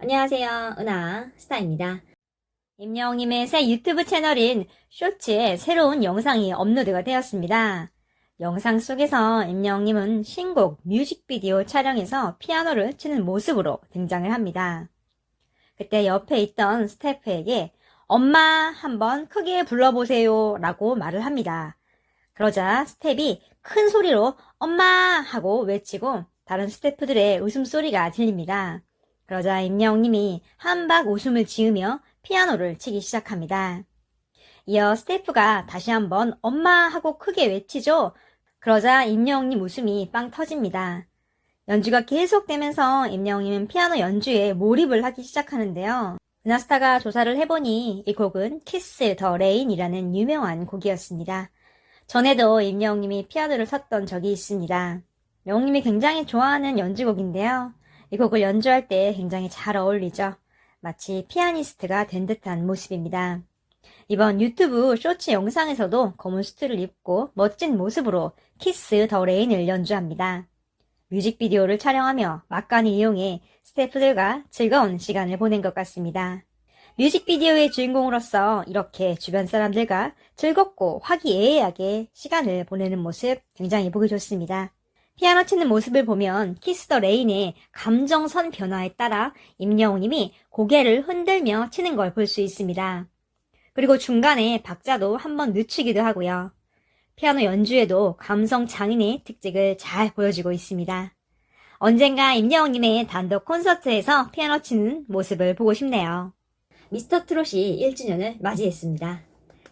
안녕하세요. 은하 스타입니다. 임영웅님의 새 유튜브 채널인 쇼츠에 새로운 영상이 업로드가 되었습니다. 영상 속에서 임영웅님은 신곡 뮤직비디오 촬영에서 피아노를 치는 모습으로 등장을 합니다. 그때 옆에 있던 스태프에게 엄마 한번 크게 불러보세요 라고 말을 합니다. 그러자 스태프이 큰 소리로 엄마 하고 외치고 다른 스태프들의 웃음소리가 들립니다. 그러자 임영웅님이 한박 웃음을 지으며 피아노를 치기 시작합니다. 이어 스태프가 다시 한번 엄마 하고 크게 외치죠. 그러자 임영웅님 웃음이 빵 터집니다. 연주가 계속되면서 임영웅님은 피아노 연주에 몰입을 하기 시작하는데요. 은하스타가 조사를 해보니 이 곡은 키스 더 레인이라는 유명한 곡이었습니다. 전에도 임영웅님이 피아노를 쳤던 적이 있습니다. 영웅님이 굉장히 좋아하는 연주곡인데요. 이 곡을 연주할 때 굉장히 잘 어울리죠. 마치 피아니스트가 된 듯한 모습입니다. 이번 유튜브 쇼츠 영상에서도 검은 수트를 입고 멋진 모습으로 키스 더 레인을 연주합니다. 뮤직비디오를 촬영하며 막간을 이용해 스태프들과 즐거운 시간을 보낸 것 같습니다. 뮤직비디오의 주인공으로서 이렇게 주변 사람들과 즐겁고 화기애애하게 시간을 보내는 모습 굉장히 보기 좋습니다. 피아노 치는 모습을 보면 키스 더 레인의 감정선 변화에 따라 임영웅님이 고개를 흔들며 치는 걸 볼 수 있습니다. 그리고 중간에 박자도 한번 늦추기도 하고요. 피아노 연주에도 감성 장인의 특징을 잘 보여주고 있습니다. 언젠가 임영웅님의 단독 콘서트에서 피아노 치는 모습을 보고 싶네요. 미스터 트롯이 1주년을 맞이했습니다.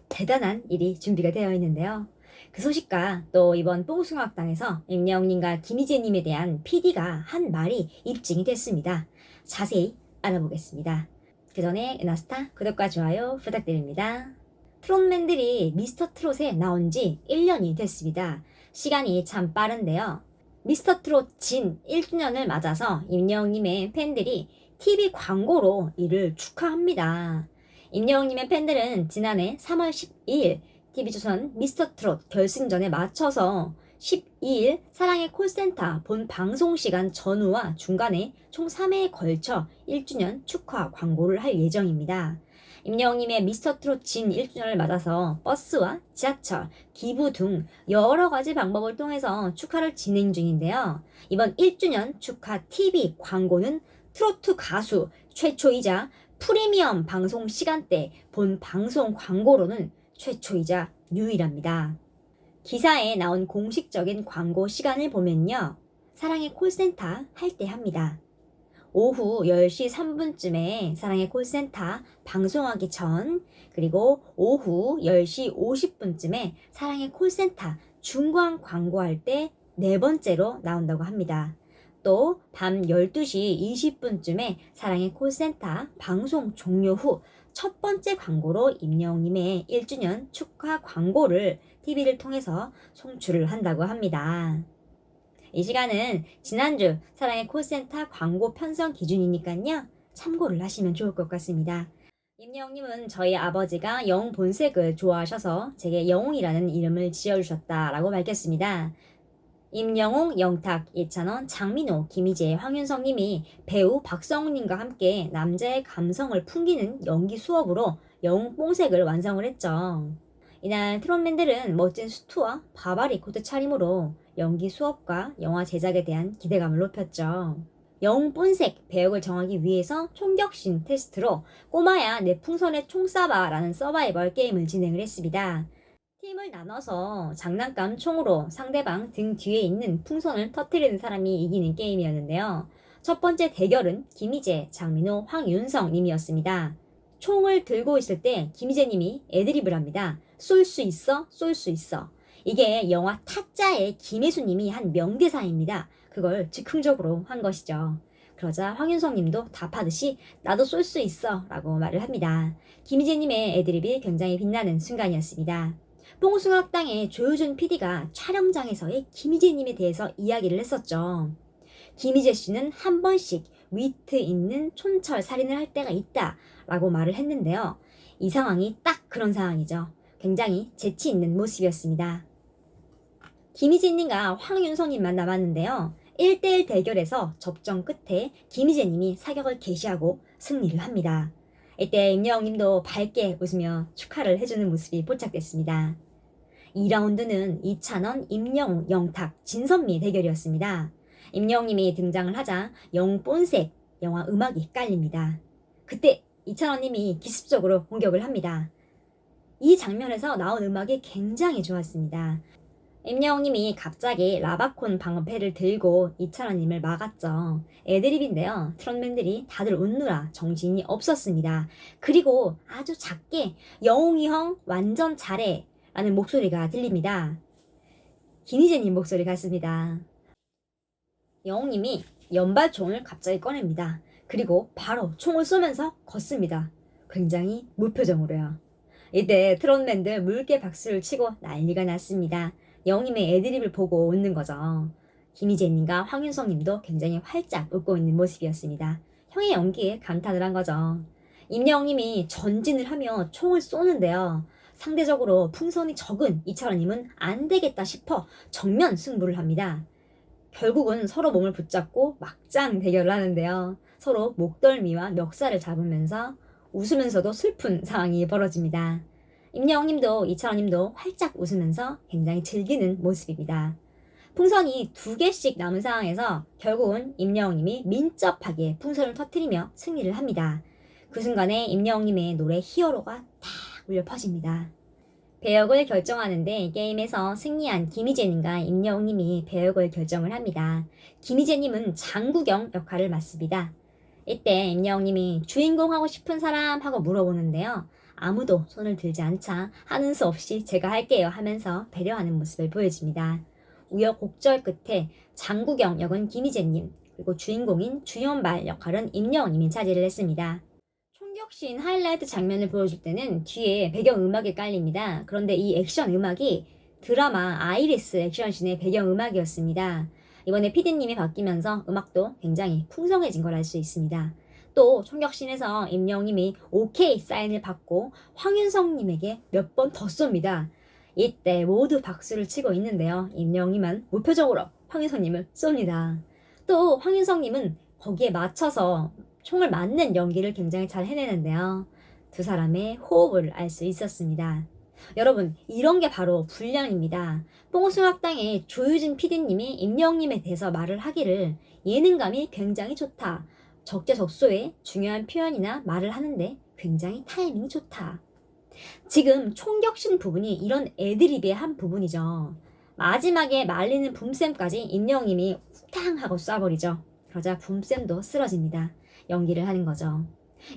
대단한 일이 준비가 되어 있는데요. 그 소식과 또 이번 뽕숭아학당에서 임영웅님과 김희재님에 대한 PD가 한 말이 입증이 됐습니다. 자세히 알아보겠습니다. 그 전에 은하스타 구독과 좋아요 부탁드립니다. 트롯맨들이 미스터 트롯에 나온 지 1년이 됐습니다. 시간이 참 빠른데요. 미스터 트롯 진 1주년을 맞아서 임영웅님의 팬들이 TV 광고로 이를 축하합니다. 임영웅님의 팬들은 지난해 3월 12일 TV조선 미스터 트롯 결승전에 맞춰서 12일 사랑의 콜센터 본 방송시간 전후와 중간에 총 3회에 걸쳐 1주년 축하 광고를 할 예정입니다. 임영웅님의 미스터 트롯 진 1주년을 맞아서 버스와 지하철, 기부 등 여러 가지 방법을 통해서 축하를 진행 중인데요. 이번 1주년 축하 TV 광고는 트로트 가수 최초이자 프리미엄 방송 시간대 본 방송 광고로는 최초이자 유일합니다. 기사에 나온 공식적인 광고 시간을 보면요. 사랑의 콜센터 할 때 합니다. 오후 10시 3분쯤에 사랑의 콜센터 방송하기 전, 그리고 오후 10시 50분쯤에 사랑의 콜센터 중간 광고할 때 네 번째로 나온다고 합니다. 또 밤 12시 20분쯤에 사랑의 콜센터 방송 종료 후 첫 번째 광고로 임영웅님의 1주년 축하 광고를 TV를 통해서 송출을 한다고 합니다. 이 시간은 지난주 사랑의 콜센터 광고 편성 기준이니까요. 참고를 하시면 좋을 것 같습니다. 임영웅님은 저희 아버지가 영웅 본색을 좋아하셔서 제게 영웅이라는 이름을 지어주셨다라고 밝혔습니다. 임영웅, 영탁, 이찬원, 장민호, 김희재, 황윤성님이 배우 박성웅님과 함께 남자의 감성을 풍기는 연기 수업으로 영웅 뽕색을 완성을 했죠. 이날 트롯맨들은 멋진 수트와 바바리 코트 차림으로 연기 수업과 영화 제작에 대한 기대감을 높였죠. 영웅 뽕색 배역을 정하기 위해서 총격신 테스트로 꼬마야 내 풍선에 총 쏴봐 라는 서바이벌 게임을 진행을 했습니다. 팀을 나눠서 장난감 총으로 상대방 등 뒤에 있는 풍선을 터뜨리는 사람이 이기는 게임이었는데요. 첫 번째 대결은 김희재, 장민호, 황윤성 님이었습니다. 총을 들고 있을 때 김희재 님이 애드립을 합니다. 쏠 수 있어? 쏠 수 있어. 이게 영화 타짜의 김혜수 님이 한 명대사입니다. 그걸 즉흥적으로 한 것이죠. 그러자 황윤성 님도 답하듯이 나도 쏠 수 있어 라고 말을 합니다. 김희재 님의 애드립이 굉장히 빛나는 순간이었습니다. 뽕숭아학당의 조효준 PD가 촬영장에서의 김희재님에 대해서 이야기를 했었죠. 김희재 씨는 한 번씩 위트 있는 촌철 살인을 할 때가 있다 라고 말을 했는데요. 이 상황이 딱 그런 상황이죠. 굉장히 재치 있는 모습이었습니다. 김희재님과 황윤성님만 남았는데요. 1대1 대결에서 접전 끝에 김희재님이 사격을 개시하고 승리를 합니다. 이때 임영웅님도 밝게 웃으며 축하를 해주는 모습이 포착됐습니다. 2라운드는 이찬원, 임영웅, 영탁, 진선미 대결이었습니다. 임영웅님이 등장을 하자 영본색 영화 음악이 깔립니다. 그때 이찬원님이 기습적으로 공격을 합니다. 이 장면에서 나온 음악이 굉장히 좋았습니다. 임영웅님이 갑자기 라바콘 방패를 들고 이찬원님을 막았죠. 애드립인데요. 트롯맨들이 다들 웃느라 정신이 없었습니다. 그리고 아주 작게 영웅이 형 완전 잘해 라는 목소리가 들립니다. 김희재님 목소리 같습니다. 영웅님이 연발총을 갑자기 꺼냅니다. 그리고 바로 총을 쏘면서 걷습니다. 굉장히 무표정으로요. 이때 트롯맨들 물개 박수를 치고 난리가 났습니다. 영웅님의 애드립을 보고 웃는 거죠. 김희재님과 황윤성님도 굉장히 활짝 웃고 있는 모습이었습니다. 형의 연기에 감탄을 한 거죠. 임영웅님이 전진을 하며 총을 쏘는데요. 상대적으로 풍선이 적은 이찬원님은 안 되겠다 싶어 정면 승부를 합니다. 결국은 서로 몸을 붙잡고 막장 대결을 하는데요. 서로 목덜미와 멱살을 잡으면서 웃으면서도 슬픈 상황이 벌어집니다. 임영웅님도 이찬원님도 활짝 웃으면서 굉장히 즐기는 모습입니다. 풍선이 2개씩 남은 상황에서 결국은 임영웅님이 민첩하게 풍선을 터뜨리며 승리를 합니다. 그 순간에 임영웅님의 노래 히어로가 딱 울려 퍼집니다. 배역을 결정하는데 게임에서 승리한 김희재님과 임영웅님이 배역을 결정을 합니다. 김희재님은 장구경 역할을 맡습니다. 이때 임영웅님이 주인공 하고 싶은 사람 하고 물어보는데요. 아무도 손을 들지 않자 하는 수 없이 제가 할게요 하면서 배려하는 모습을 보여줍니다. 우여곡절 끝에 장구경 역은 김희재님, 그리고 주인공인 주연발 역할은 임영웅님이 차지를 했습니다. 총격신 하이라이트 장면을 보여줄 때는 뒤에 배경음악이 깔립니다. 그런데 이 액션 음악이 드라마 아이리스 액션신의 배경음악이었습니다. 이번에 PD님이 바뀌면서 음악도 굉장히 풍성해진 걸 알 수 있습니다. 또 총격신에서 임영웅님이 오케이 사인을 받고 황윤성님에게 몇 번 더 쏩니다. 이때 모두 박수를 치고 있는데요. 임영웅님은 무표정으로 황윤성님을 쏩니다. 또 황윤성님은 거기에 맞춰서 총을 맞는 연기를 굉장히 잘 해내는데요. 두 사람의 호흡을 알 수 있었습니다. 여러분, 이런 게 바로 분량입니다. 뽕숭학당의 조유진 PD님이 임영웅님에 대해서 말을 하기를 예능감이 굉장히 좋다. 적재적소에 중요한 표현이나 말을 하는데 굉장히 타이밍이 좋다. 지금 총격신 부분이 이런 애드립의 한 부분이죠. 마지막에 말리는 붐쌤까지 임영웅님이 훅탕 하고 쏴버리죠. 그러자 붐쌤도 쓰러집니다. 연기를 하는 거죠.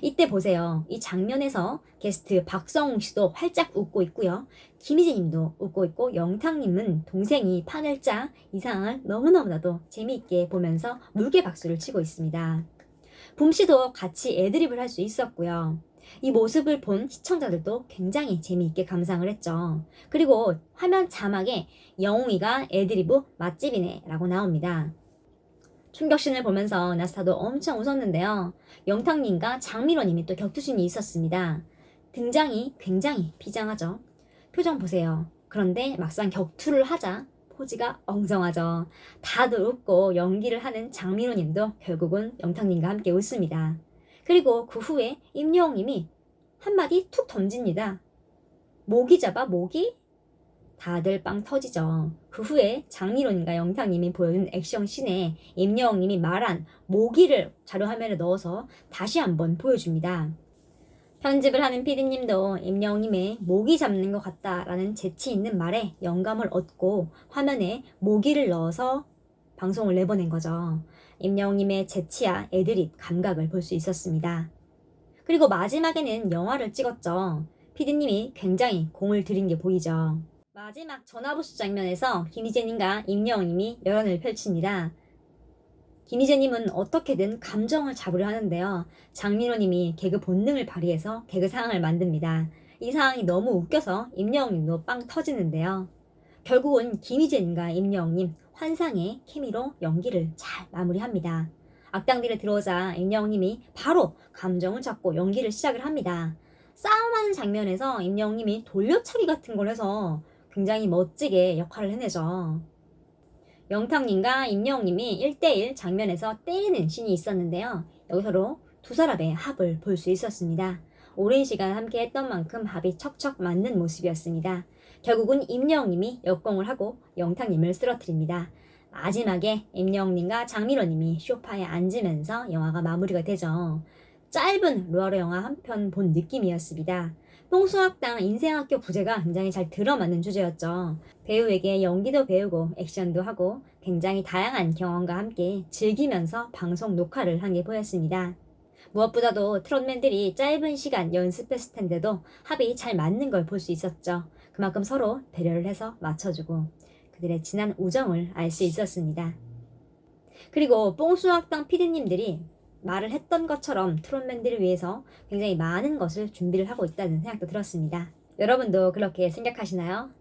이때 보세요. 이 장면에서 게스트 박성웅 씨도 활짝 웃고 있고요. 김희재 님도 웃고 있고 영탁님은 동생이 판을 짜 이 상황을 너무너무나도 재미있게 보면서 물개 박수를 치고 있습니다. 붐 씨도 같이 애드립을 할 수 있었고요. 이 모습을 본 시청자들도 굉장히 재미있게 감상을 했죠. 그리고 화면 자막에 영웅이가 애드리브 맛집이네 라고 나옵니다. 총격신을 보면서 나스타도 엄청 웃었는데요. 영탁님과 장민호님이 또 격투신이 있었습니다. 등장이 굉장히 비장하죠. 표정 보세요. 그런데 막상 격투를 하자 포즈가 엉성하죠. 다들 웃고 연기를 하는 장민호님도 결국은 영탁님과 함께 웃습니다. 그리고 그 후에 임영웅님이 한마디 툭 던집니다. 모기 잡아 모기? 다들 빵 터지죠. 그 후에 장민호님과 영탁님이 보여준 액션씬에 임영웅님이 말한 모기를 자료화면에 넣어서 다시 한번 보여줍니다. 편집을 하는 PD님도 임영웅님의 모기 잡는 것 같다라는 재치 있는 말에 영감을 얻고 화면에 모기를 넣어서 방송을 내보낸 거죠. 임영웅님의 재치와 애드립, 감각을 볼 수 있었습니다. 그리고 마지막에는 영화를 찍었죠. PD님이 굉장히 공을 들인 게 보이죠. 마지막 전화부수 장면에서 김희재님과 임영웅님이 열연을 펼칩니다. 김희재님은 어떻게든 감정을 잡으려 하는데요. 장민호님이 개그 본능을 발휘해서 개그 상황을 만듭니다. 이 상황이 너무 웃겨서 임영웅님도 빵 터지는데요. 결국은 김희재님과 임영웅님 환상의 케미로 연기를 잘 마무리합니다. 악당들이 들어오자 임영웅님이 바로 감정을 잡고 연기를 시작을 합니다. 싸움하는 장면에서 임영웅님이 돌려차기 같은 걸 해서 굉장히 멋지게 역할을 해내죠. 영탁님과 임영웅님이 1대1 장면에서 때리는 씬이 있었는데요. 여기서도 두 사람의 합을 볼 수 있었습니다. 오랜 시간 함께 했던 만큼 합이 척척 맞는 모습이었습니다. 결국은 임영웅님이 역공을 하고 영탁님을 쓰러뜨립니다. 마지막에 임영웅님과 장민호님이 소파에 앉으면서 영화가 마무리가 되죠. 짧은 루아르 영화 한 편 본 느낌이었습니다. 뽕숭악당 인생학교 부제가 굉장히 잘 들어맞는 주제였죠. 배우에게 연기도 배우고 액션도 하고 굉장히 다양한 경험과 함께 즐기면서 방송 녹화를 한 게 보였습니다. 무엇보다도 트롯맨들이 짧은 시간 연습했을 텐데도 합이 잘 맞는 걸 볼 수 있었죠. 그만큼 서로 배려를 해서 맞춰주고 그들의 진한 우정을 알 수 있었습니다. 그리고 뽕숭악당 피디님들이 말을 했던 것처럼 트롯맨들을 위해서 굉장히 많은 것을 준비를 하고 있다는 생각도 들었습니다. 여러분도 그렇게 생각하시나요?